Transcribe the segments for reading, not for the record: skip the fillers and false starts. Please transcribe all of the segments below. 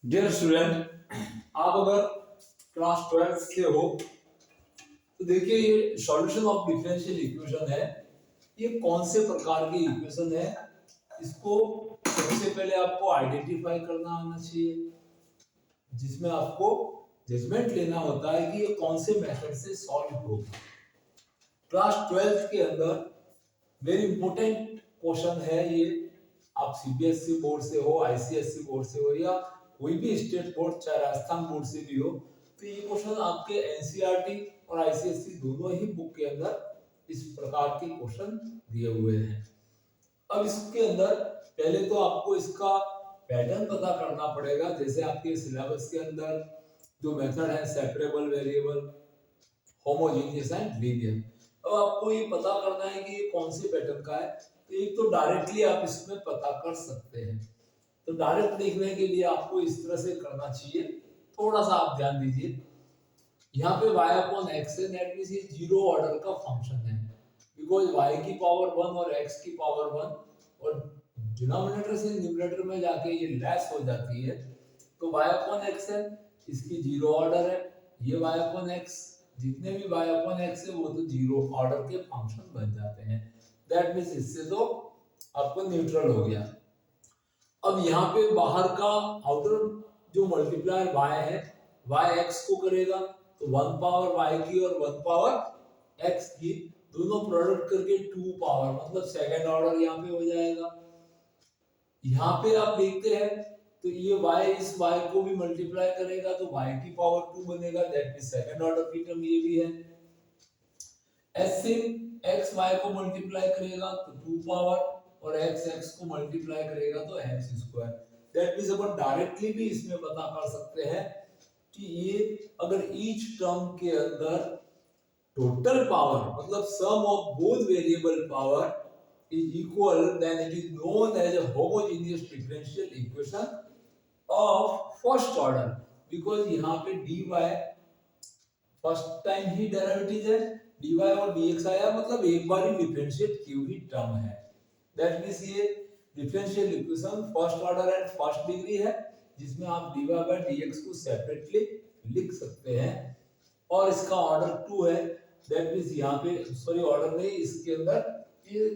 Dear student, आप अगर class 12 के हो तो देखिए ये सॉल्यूशन ऑफ डिफरेंशियल इक्वेशन है। ये कौन से प्रकार की इक्वेशन है, इसको सबसे पहले आपको आइडेंटिफाई करना आना चाहिए, जिसमें आपको जजमेंट लेना होता है कि ये कौन से मेथड से सॉल्व होगा। क्लास 12 के अंदर वेरी इंपॉर्टेंट क्वेश्चन है ये। आप सीबीएसई बोर्ड से हो, आईसीएसई बोर्ड से हो या कोई भी स्टेट बोर्ड, चाहे राजस्थान बोर्ड से भी हो, तो ये क्वेश्चन आपके एनसीईआरटी और आईसीएसई दोनों ही बुक के अंदर इस प्रकार के क्वेश्चन दिए हुए हैं। अब इसके अंदर पहले तो आपको इसका पैटर्न पता करना पड़ेगा। जैसे आपके सिलेबस के अंदर जो मेथड है separable variable, homogeneous and linear, अब आपको ये पता करना है कि ये कौन से पैटर्न का है। तो एक तो डायरेक्टली आप इसमें पता कर सकते हैं। तो डायरेक्ट देखने के लिए आपको इस तरह से करना चाहिए। थोड़ा सा आप ध्यान दीजिए, यहाँ पे y अपॉन x है, दैट मींस ये जीरो ऑर्डर का फंक्शन है, बिकॉज y की पावर 1 और x की पावर 1 और डिनोमिनेटर से न्यूमरेटर में जाके ये लेस हो जाती है। तो y अपॉन x है, इसकी जीरो ऑर्डर है। ये y अपॉन x, जितने भी y अपॉन x है वो तो जीरो ऑर्डर के फंक्शन बन जाते हैं। दैट मींस इससे तो आपको न्यूट्रल हो गया। अब यहाँ पे बाहर का आउटर जो मल्टीप्लायर y है, y x को करेगा, तो 1 पावर y की और 1 पावर x की दोनों प्रोडक्ट करके 2 पावर, मतलब सेकंड ऑर्डर यहाँ पे हो जाएगा। यहाँ पे आप देखते हैं तो ये y इस y को भी मल्टीप्लाई करेगा तो y की पावर 2 बनेगा, दैट मींस सेकंड ऑर्डर की टर्म ये भी है। ऐसे x y को मल्टीप्लाई करेगा तो 2 पावर, और x x को मल्टीप्लाई करेगा तो x square. That means upon directly भी इसमें पता कर सकते हैं कि ये अगर ईच टर्म के अंदर टोटल पावर, मतलब sum of both variable power is equal, then it is known as a homogeneous differential equation of first order, because यहाँ पे dy फर्स्ट टाइम ही डेरिवेटिव है, dy और dx आया, मतलब एक बार ही डिफरेंशिएट की हुई टर्म है। दैट मींस ये differential equation first order and first degree है, जिसमें आप dy बाय dx को सेपरेटली लिख सकते हैं, और इसका ऑर्डर 2 है। दैट मींस यहाँ पे सॉरी ऑर्डर नहीं, इसके अंदर ये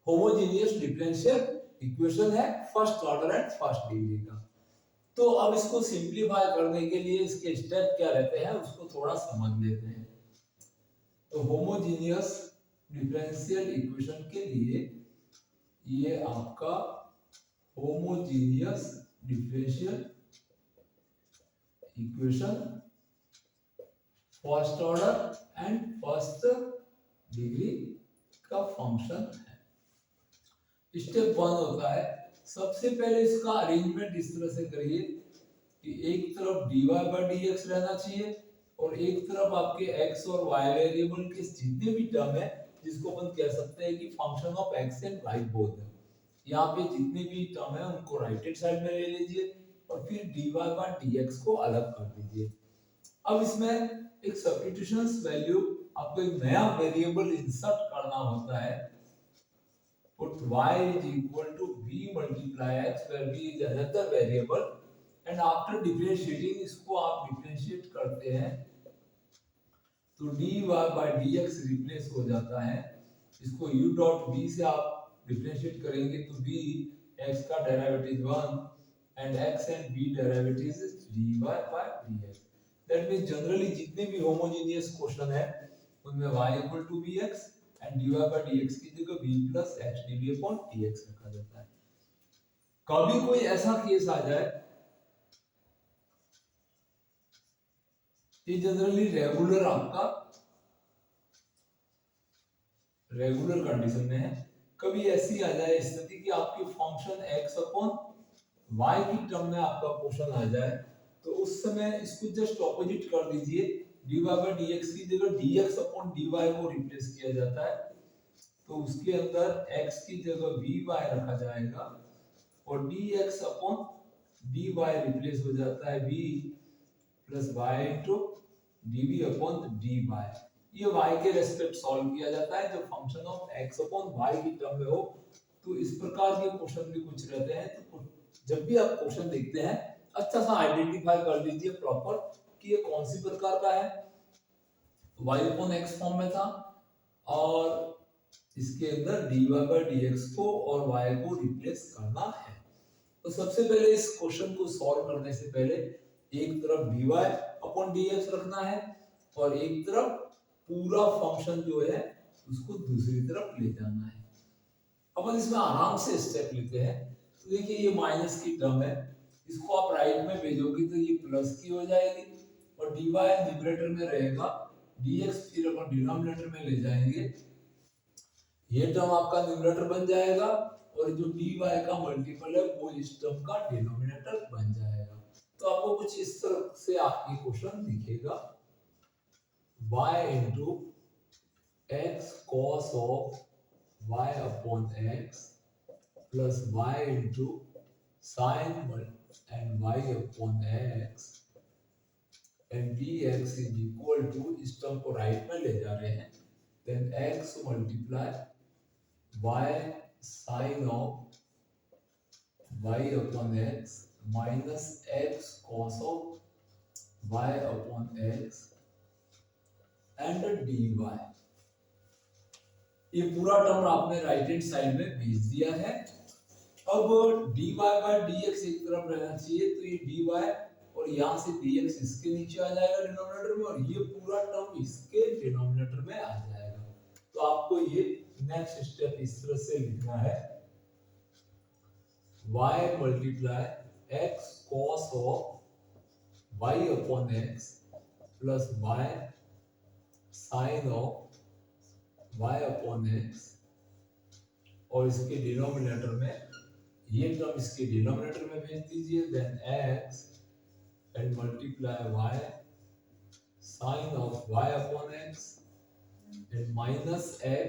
होमोजेनियस डिफरेंशियल इक्वेशन है first order and first degree का। तो अब इसको सिंपलीफाई करने के लिए इसके स्टेप क्या रहते हैं उसको थोड़ा समझ लेते हैं। तो होमोजेनियस डिफरेंशियल इक्वेशन के लिए ये आपका homogeneous differential equation first order and first degree का फंक्शन है। स्टेप 1 होता है, सबसे पहले इसका अरेंजमेंट इस तरह से करिए कि एक तरफ dy बाय dx रहना चाहिए और एक तरफ आपके x और y वेरिएबल के जितने भी टर्म है, जिसको अपन कह सकते हैं कि function of x and y both है। यहाँ पे जितने भी टर्म है उनको राइट हैंड साइड में ले लीजिए और फिर dy बाय dx को अलग कर दीजिए। अब इसमें एक सब्स्टिट्यूशंस वैल्यू, आपको एक नया वेरिएबल इंसर्ट करना होता है। Put y is equal to v multiply x, where v is another variable, and after differentiating इसको आप डिफरेंशिएट करते हैं तो dy by dx रिप्लेस हो जाता है। इसको u डॉट v से आप डिफरेंशिएट करेंगे तो v x का derivative 1 and x and v derivative is dy by dx। That means generally जितने भी होमोजेनियस क्वेश्चन है उनमें y equal to vx and dy by dx की जगह v plus x dv upon dx रखा जाता है। कभी कोई ऐसा केस आ जाए, ये जनरली रेगुलर आपका रेगुलर कंडीशन में है, कभी ऐसी आ जाए स्थिति कि आपके फंक्शन x अपॉन y की टर्म में आपका क्वेश्चन आ जाए, तो उस समय इसको जस्ट ऑपोजिट कर दीजिए। dy by dx की जगह dx अपॉन dy को रिप्लेस किया जाता है, तो उसके अंदर x की जगह vy रखा जाएगा और dx अपॉन dy रिप्लेस हो जाता है v plus y into dv upon dy। ये y के रेस्पेक्ट सॉल्व किया जाता है जब function of x upon y की टर्म में हो। तो इस प्रकार के क्वेश्चन भी कुछ रहते हैं, तो जब भी आप क्वेश्चन देखते हैं अच्छा सा आइडेंटिफाई कर लीजिए प्रॉपर कि ये कौन सी प्रकार का है। y अपॉन x फॉर्म में था और इसके अंदर dy बाय dx को और y को रिप्लेस करना है। तो सबसे पहले इस क्वेश्चन को सॉल्व करने से पहले एक तरफ dy अपॉन dx रखना है और एक तरफ पूरा फंक्शन जो है उसको दूसरी तरफ ले जाना है। अपन इसमें आराम से स्टेप लेते हैं। तो देखिए ये माइनस की टर्म है, इसको आप राइट में भेजोगे तो ये प्लस की हो जाएगी और dy न्यूमरेटर में रहेगा, dx फिर अपन डिनोमिनेटर में ले जाएंगे, ये टर्म आपका न्यूमरेटर बन जाएगा और जो dy का मल्टीपल है वो इस टर्म का डिनोमिनेटर बन जाएगा। तो आपको कुछ इस तरह से आपकी क्वेश्चन दिखेगा, y into x cos of y upon x plus y into sin and y upon x and dx is equal to, इस टर्म को राइट में ले जा रहे हैं, then x multiply y sin of y upon x minus x cos of y upon x and dy। ये पूरा term आपने राइट हैंड साइड में भेज दिया है। अब dy बाय dx एक तरफ रहना चाहिए, तो ये dy और यहाँ से dx इसके नीचे आ जाएगा डिनोमिनेटर में और ये पूरा टर्म इसके डिनोमिनेटर में आ जाएगा। तो आपको ये नेक्स्ट स्टेप इस तरह से लिखना है, y multiply x cos of y upon x plus y sin of y upon x और इसके डिनोमिनेटर में ये टर्म इसके डिनोमिनेटर में भेज दीजिए, then x and multiply y sin of y upon x and minus x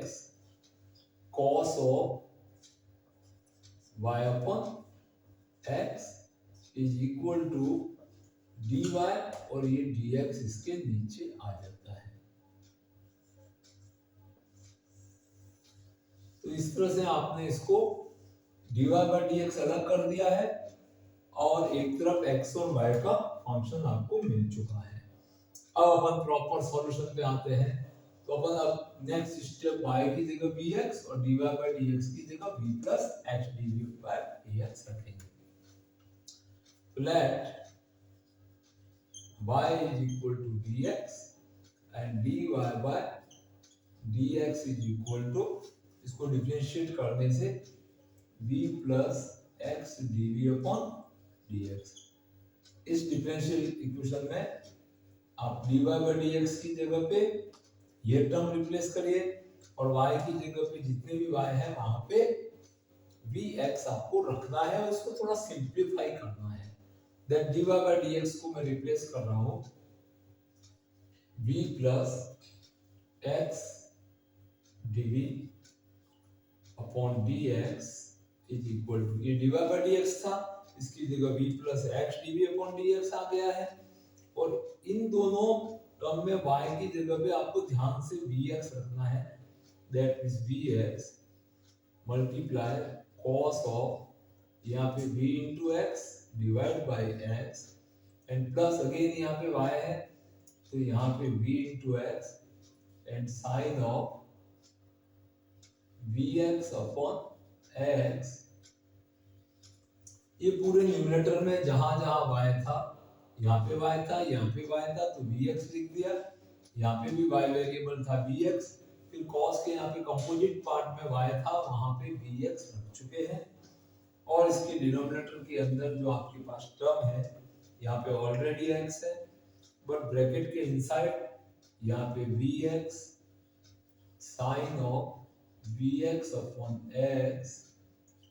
cos of y upon x is equal to dy और ये dx इसके नीचे आ जाता है। तो इस तरह से आपने इसको dy बाय dx अलग कर दिया है और एक तरफ x और y का फंक्शन आपको मिल चुका है। अब अपन प्रॉपर सॉल्यूशन पे आते हैं। तो अपन अब नेक्स्ट स्टेप y की जगह bx और dy बाय dx की जगह b plus x dy by dx रखेंगे। लेट y is equal to bx and dy by dx is equal to, इसको डिफरेंशिएट करने से b plus x dv upon dx। इस डिफरेंशियल इक्वेशन में आप dy by dx की जगह पे ये टर्म रिप्लेस करिए और y की जगह पे जितने भी y है वहां पे bx आपको रखना है और इसको थोड़ा सिंपलीफाई करना है। देन dy by dx को मैं रिप्लेस कर रहा हूं b plus x dv upon dx is equal to, ये dy by dx था, इसकी जगह b plus x dv upon dx आ गया है और इन दोनों टर्म में y की जगह पे आपको ध्यान से bx रखना है, that is bx multiply cos of यहाँ पे b into x divide by x and plus again यहाँ पे y है तो यहाँ पे b into x and sine of bx upon x। ये पूरे न्यूमरेटर में जहां जहां y था, यहाँ पे y था, यहाँ पे y था तो bx लिख दिया, यहाँ पे भी y वेरिएबल था bx, फिर cos के यहाँ पे कंपोजिट पार्ट में y था वहां पे bx रख चुके हैं और इसके डिनोमिनेटर के अंदर जो आपके पास टर्म है यहाँ पे ऑलरेडी x है, बट ब्रैकेट के इनसाइड यहाँ पे bx sine of bx upon x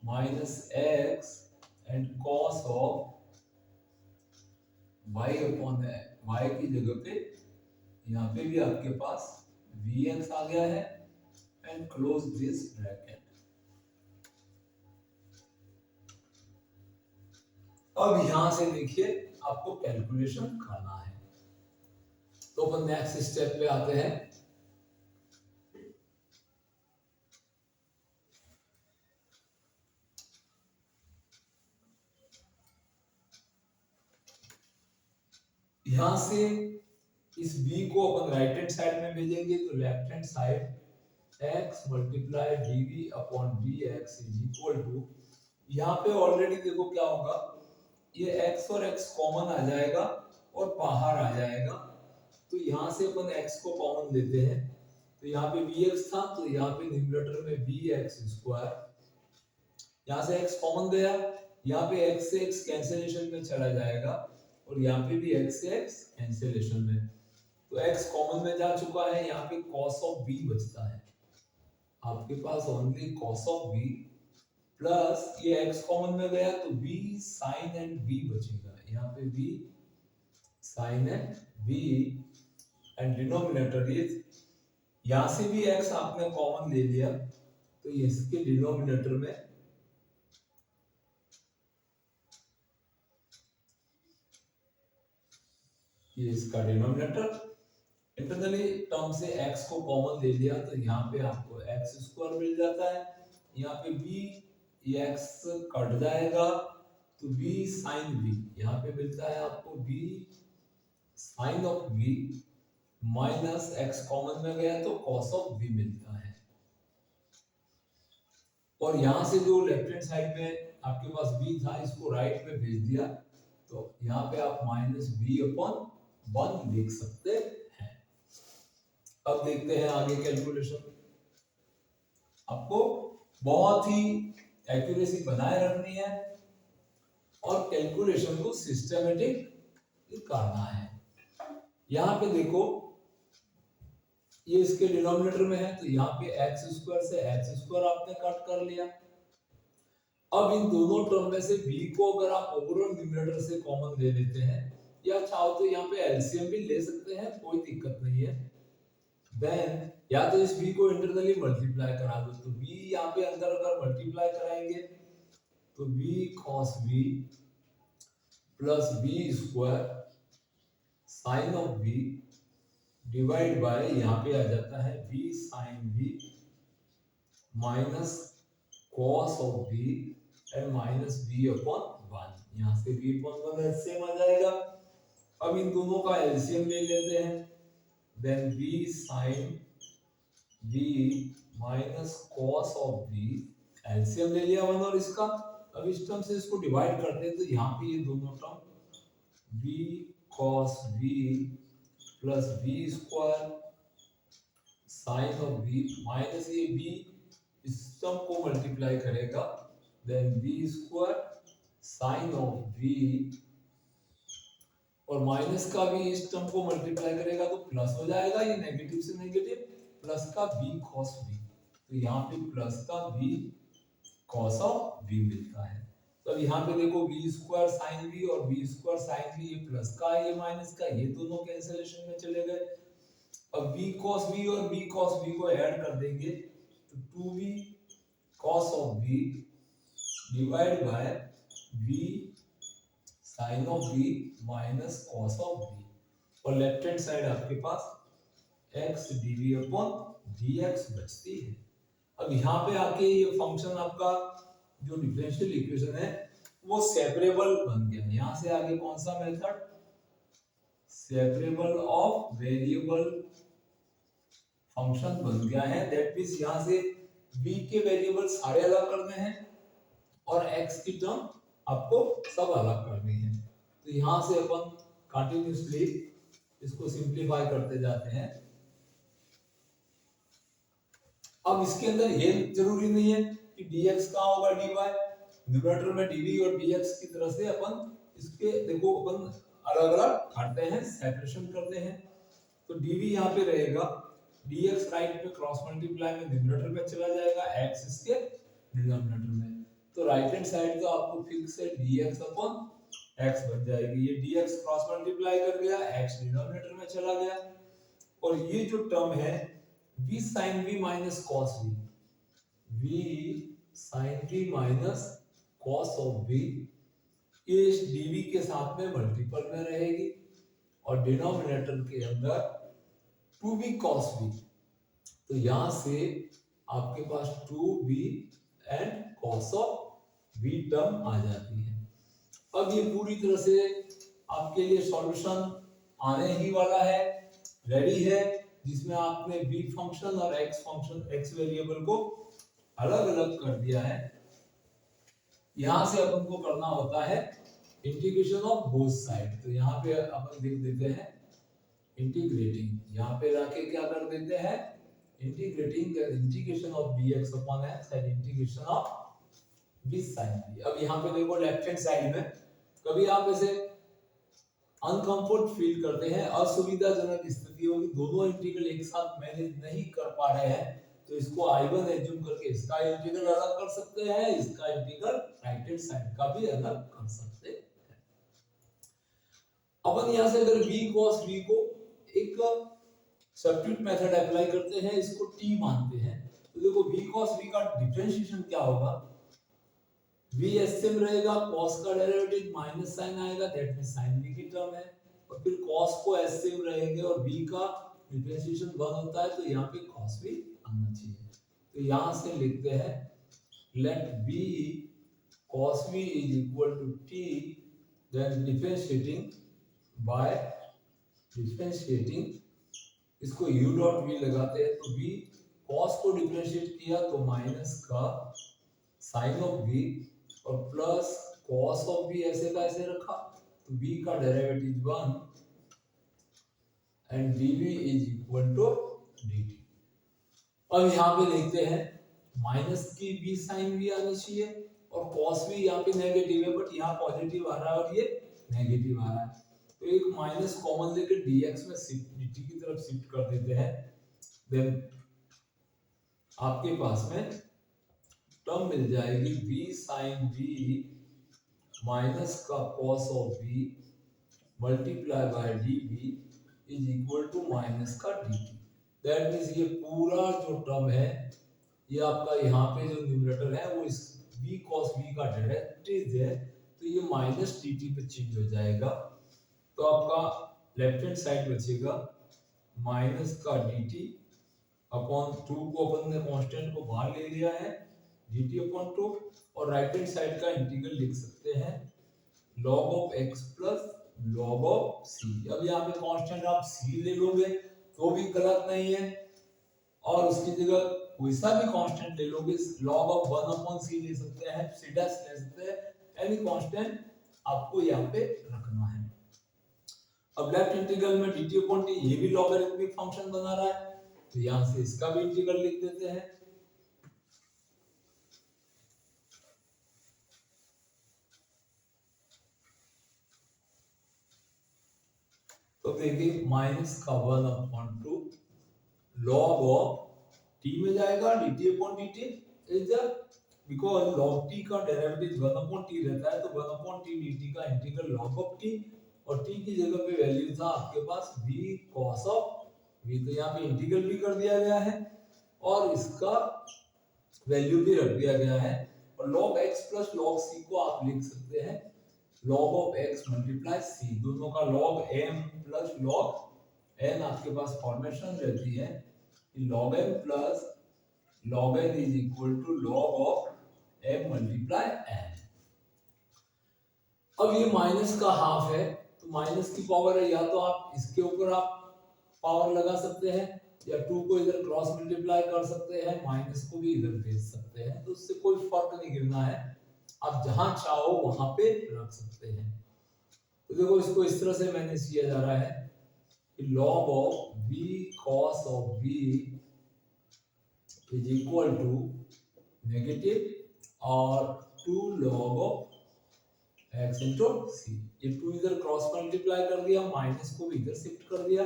minus x and cos of y upon y की जगह पे यहाँ पे भी आपके पास bx आ गया है and close this bracket। अब यहां से देखिए आपको कैलकुलेशन करना है। तो अपन नेक्स्ट स्टेप पे आते हैं। यहां से इस b को अपन राइट हैंड साइड में भेजेंगे तो left hand side x multiply dv upon dx is equal to, यहाँ पे ऑलरेडी देखो क्या होगा, ये x और x कॉमन आ जाएगा और बाहर आ जाएगा, तो यहाँ से अपन x को कॉमन लेते हैं, तो यहाँ पे bx था तो यहाँ पे न्यूमरेटर में bx स्क्वायर, यहाँ से x कॉमन गया, यहाँ पे x से x कैंसिलेशन में चला जाएगा और यहाँ पे भी x से x कैंसिलेशन में, तो x कॉमन में जा चुका है, यहाँ पे cos ऑफ b बचता है, आपके पास only cos of b plus ये x कॉमन में गया तो b sin एंड b बचेगा, यहाँ पे b sin and b and denominator is, यहाँ से भी x आपने कॉमन ले लिया तो ये इसके डिनोमिनेटर में ये इसका डिनोमिनेटर, इंटरनली टर्म से x को कॉमन ले लिया तो यहाँ पे आपको x स्क्वायर मिल जाता है, यहाँ पे b ये x कट जाएगा तो b sin b, यहाँ पे मिलता है आपको b sin of b minus x common में गया तो cos ऑफ b मिलता है, और यहाँ से जो लेफ्ट हैंड साइड में आपके पास b था इसको राइट में भेज दिया तो यहाँ पे आप माइनस b अपॉन 1 लिख सकते हैं। अब देखते हैं आगे कैलकुलेशन, आपको बहुत ही एक्यूरेसी बनाए रखनी है और कैलकुलेशन को सिस्टमेटिक करना है। यहाँ पे देखो ये इसके डिनोमिनेटर में है तो यहाँ पे x स्क्वायर से x स्क्वायर आपने कट कर लिया, अब इन दोनों टर्म में से b को अगर आप ओवरऑल न्यूमरेटर से कॉमन ले लेते हैं या चाहो तो यहाँ पे एलसीएम भी ले सकते हैं, कोई दिक्कत नहीं है, देन या तो इस b को इंटरनली मल्टीप्लाई करा दो, तो b यहाँ पे अंदर अगर मल्टीप्लाई कराएंगे तो b cos b plus b square sine of b divide by यहाँ पे आ जाता है b sin b minus cos of b and minus b upon 1, यहाँ से b अपॉन 1 एलसीएम आ जाएगा। अब इन दोनों का एलसीएम ले लेते हैं, then b sin b minus cos of b, LCM ले लिया 1 और इसका, अब इस टर्म से इसको डिवाइड करते हैं तो यहाँ पे ये दोनों term b cos b plus b square sine of b minus ये b इस टर्म को मल्टीप्लाई करेगा, then b square sine of b और माइनस का भी इस टर्म को मल्टीप्लाई करेगा तो प्लस हो जाएगा, ये नेगेटिव से नेगेटिव प्लस का b cos b, तो यहाँ पे प्लस का b cos ऑफ b मिलता है। तो अब यहाँ पे देखो b स्क्वायर साइन b और b स्क्वायर साइन b, ये प्लस का है ये माइनस का, ये दोनों कैंसिलेशन में चले गए, अब b cos b और b cos b को ऐड कर देंगे तो 2b cos of b divide by b sin of b minus cos of b, और लेफ्ट हैंड साइड आपके पास x dv अपॉन dx बचती है। अब यहाँ पे आके ये फंक्शन आपका जो डिफरेंशियल इक्वेशन है वो सेपरेबल बन गया, यहाँ से आगे कौन सा method, separable of variable function बन गया है, दैट मींस यहाँ से b के वेरिएबल सारे अलग करने हैं और x की टर्म आपको सब अलग करनी है, तो यहाँ से अपन कंटिन्यूअसली इसको सिंपलीफाई करते जाते हैं। अब इसके अंदर ये जरूरी नहीं है कि dx कहाँ होगा dy, न्यूमरेटर में dv और dx की तरह से अपन इसके देखो अपन अलग अलग काटते हैं, सेपरेशन करते हैं, तो dv यहाँ पे रहेगा, dx राइट में क्रॉस मल्टीप्लाई में न्यूमरेटर में चला जाएगा, x इसके डिनोमिनेटर में, तो राइट हैंड साइड तो आपको फिक्स है dx अपॉन x बन जाएगी, ये dx क्रॉस मल्टीप्लाई कर गया, x डिनोमिनेटर में चला गया, और ये जो टर्म है v sin v minus cos v, v sin v minus cos of v, ये इस dv के साथ में मल्टीपल में रहेगी और डिनोमिनेटर के अंदर 2b cos v, तो यहां से आपके पास 2b and cos of v term आ जाती है। अब ये पूरी तरह से आपके लिए सॉल्यूशन आने ही वाला है, रेडी है, जिसमें आपने b फंक्शन और x वेरिएबल को अलग अलग कर दिया है। यहां से अपन को करना होता है इंटीग्रेशन ऑफ बोथ साइड। तो यहाँ पे अपन लिख देते हैं इंटीग्रेटिंग, यहाँ पे रखे क्या कर देते हैं integrating integration of dx upon x and integration of b sin b। अब यहाँ पे देखो लेफ्ट हैंड साइड में कभी आप ऐसे अनकंफर्ट फील करते हैं, असुविधाजनक स्थिति होगी, दोनों इंटीग्रल एक साथ मैनेज नहीं कर पा रहे हैं, तो इसको I1 एज्यूम करके इसका इंटीग्रल अलग कर सकते हैं, इसका इंटीग्रल राइट हैंड साइड का भी अलग कर सकते हैं। अपन यहां से अगर v cos v को एक सब्स्टिट्यूट मेथड अप्लाई करते हैं, इसको t मानते हैं, तो देखो v cos v का डिफरेंशिएशन क्या होगा, v एसएम रहेगा, cos का डेरिवेटिव माइनस साइन आएगा, दैट मींस sin v की टर्म है, और फिर cos को एसएम रहेंगे और v का डिफरेंशिएशन 1 होता है, तो यहाँ पे cos v आना चाहिए। तो यहाँ से लिखते हैं let v cos v is equal to t, then differentiating by differentiating इसको u डॉट v लगाते हैं, तो v cos को डिफरेंशिएट किया तो माइनस का sin ऑफ v और प्लस cos ऑफ v ऐसे का ऐसे रखा, तो v का derivative 1 and dv is equal to dt। अब यहाँ पे देखते हैं माइनस की v sin v आनी चाहिए और cos v यहाँ पे नेगेटिव है, बट यहाँ पॉजिटिव आ रहा है और ये नेगेटिव आ रहा है, तो एक माइनस कॉमन लेकर dx में शिफ्ट dt की तरफ शिफ्ट कर देते हैं, देन आपके पास में टर्म मिल जाएगी v sin v माइनस का cos of v multiply by dv is equal to minus का dt। दैट मींस ये पूरा जो टर्म है ये आपका यहाँ पे जो न्यूमरेटर है वो इस v cos v का डेरिवेटिव है, तो ये माइनस dt पे चेंज हो जाएगा, तो आपका लेफ्ट हैंड साइड बचेगा माइनस का dt अपॉन 2 को अपन ने कांस्टेंट को बाहर ले लिया है dt अपॉन 2, और राइट हैंड साइड का इंटीग्रल लिख सकते हैं log of x plus log of c। अब यहाँ पे कांस्टेंट आप c ले लोगे तो भी गलत नहीं है, और उसकी जगह कोई सा भी कांस्टेंट ले लोगे, log ऑफ 1 अपॉन c ले सकते हैं, c डैश ले सकते हैं, एनी कांस्टेंट आपको यहाँ पे रखना है। अब लेफ्ट इंटीग्रल में dt अपॉन t ये भी लॉगरिथमिक फंक्शन बना रहा है, तो यहाँ से इसका भी इंटीग्रल लिख देते हैं, तो देखिए माइनस का 1 अपॉन 2 log ऑफ t में जाएगा dt upon dt is because log t का डेरिवेटिव 1 अपॉन t रहता है, तो 1 अपॉन t dt का इंटीग्रल log ऑफ t, और t की जगह पे वैल्यू था आपके पास v cos ऑफ v, तो यहाँ पे इंटीग्रल भी कर दिया गया है और इसका वैल्यू भी रख दिया गया है, और log x plus log c को आप लिख सकते हैं log of x multiply c, दोनों का log m plus log n आपके पास फॉर्मेशन रहती है, log m plus log n is equal to log of m multiply n। अब ये माइनस का हाफ है, तो माइनस की पावर है, या तो आप इसके ऊपर आप पावर लगा सकते हैं, या 2 को इधर क्रॉस मल्टीप्लाई कर सकते हैं, माइनस को भी इधर भेज सकते हैं, तो उससे कोई फर्क नहीं गिरना है, आप जहां चाहो वहां पे रख सकते हैं। तो देखो इसको इस तरह से मैनेज किया जा रहा है कि log of v cos of v is equal to negative और 2 log of x into c, ये 2 इधर क्रॉस मल्टीप्लाई कर दिया, माइनस को भी इधर शिफ्ट कर दिया,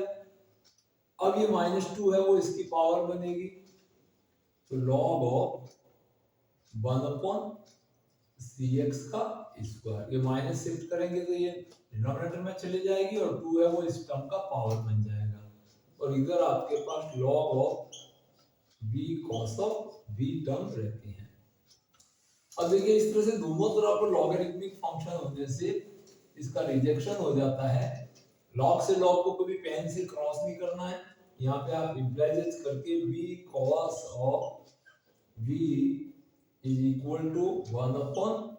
अब ये -2 है वो इसकी पावर बनेगी, तो log ऑफ 1 अपॉन cx का स्क्वायर, ये माइनस शिफ्ट करेंगे तो ये डिनोमिनेटर में चले जाएगी और 2 है वो इस टर्म का पावर बन जाएगा, और इधर आपके पास log of v cos of v term रहती है। अब देखिए इस तरह से दोनों तरफ पर लॉगरिथमिक फंक्शन होने से इसका रिजेक्शन हो जाता है, log से log को कभी पेन से क्रॉस नहीं करना है, यहाँ पे आप इम्प्लाइज करके v cos of v is equal to 1 upon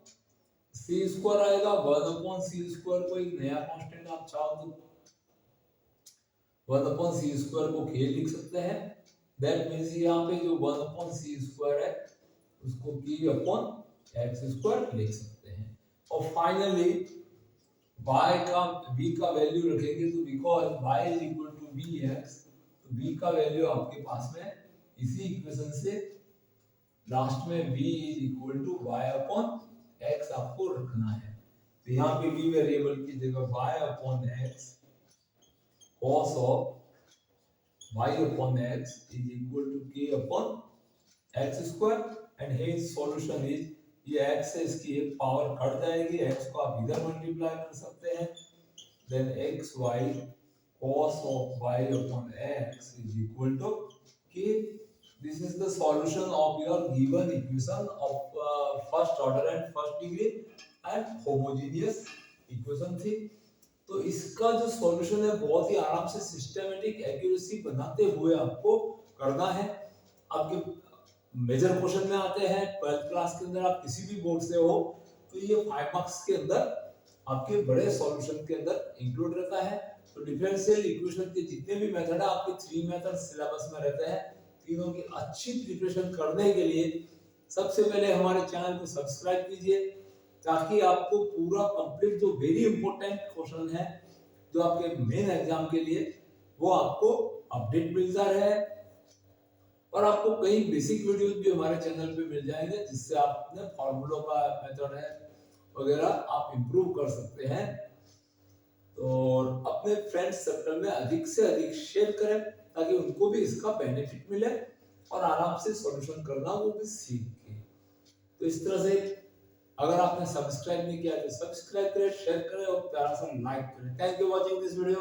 c square आएगा, 1 अपॉन c स्क्वायर को एक नया कांस्टेंट आप चाहो तो 1/c² को k लिख सकते हैं। दैट मीन्स यहाँ पे जो 1/c² है उसको k/x² लिख सकते हैं। और फाइनली v का वैल्यू रखेंगे तो because y is equal to vx, तो v का वैल्यू आपके पास में इसी इक्वेशन से लास्ट में v is equal to y/x आपको रखना है। तो यहाँ पे v वेरिएबल की जगह y/x cos of y/x is equal to k/x² and hence solution is, ये x से इसकी एक पावर कट जाएगी, x को आप इधर मल्टीप्लाई कर सकते हैं, then xy cos of y/x is equal to k. This is the solution of your given equation of first order and first degree and homogeneous equation थी। तो इसका जो सॉल्यूशन है बहुत ही आराम से सिस्टेमेटिक एक्यूरेसी बनाते हुए आपको करना है। आपके मेजर क्वेश्चन में आते हैं 12th क्लास के अंदर, आप किसी भी बोर्ड से हो तो ये 5 मार्क्स के अंदर आपके बड़े सॉल्यूशन के अंदर इंक्लूड रहता है। तो डिफरेंशियल इक्वेशन के जितने भी मेथड है आपके 3 मेथड सिलेबस में रहते हैं। तीनों की अच्छी प्रिपरेशन करने के लिए सबसे पहले हमारे चैनल को सब्सक्राइब कीजिए ताकि आपको पूरा कंप्लीट जो वेरी इंपॉर्टेंट क्वेश्चन है जो आपके मेन एग्जाम के लिए वो आपको अपडेट मिलता रहे। और आपको कई बेसिक वीडियोस भी हमारे चैनल पे मिल जाएंगे जिससे आप अपने फॉर्मूलों का मेथड है वगैरह आप इंप्रूव कर सकते हैं। तो अपने फ्रेंड्स सर्कल में अधिक से अधिक शेयर करें ताकि उनको भी इसका बेनिफिट मिले और आराम से सॉल्यूशन करना वो भी सीखें। तो इस तरह से अगर आपने सब्सक्राइब नहीं किया तो सब्सक्राइब करें, शेयर करें और प्यारा सा लाइक करें। Thank you watching this video.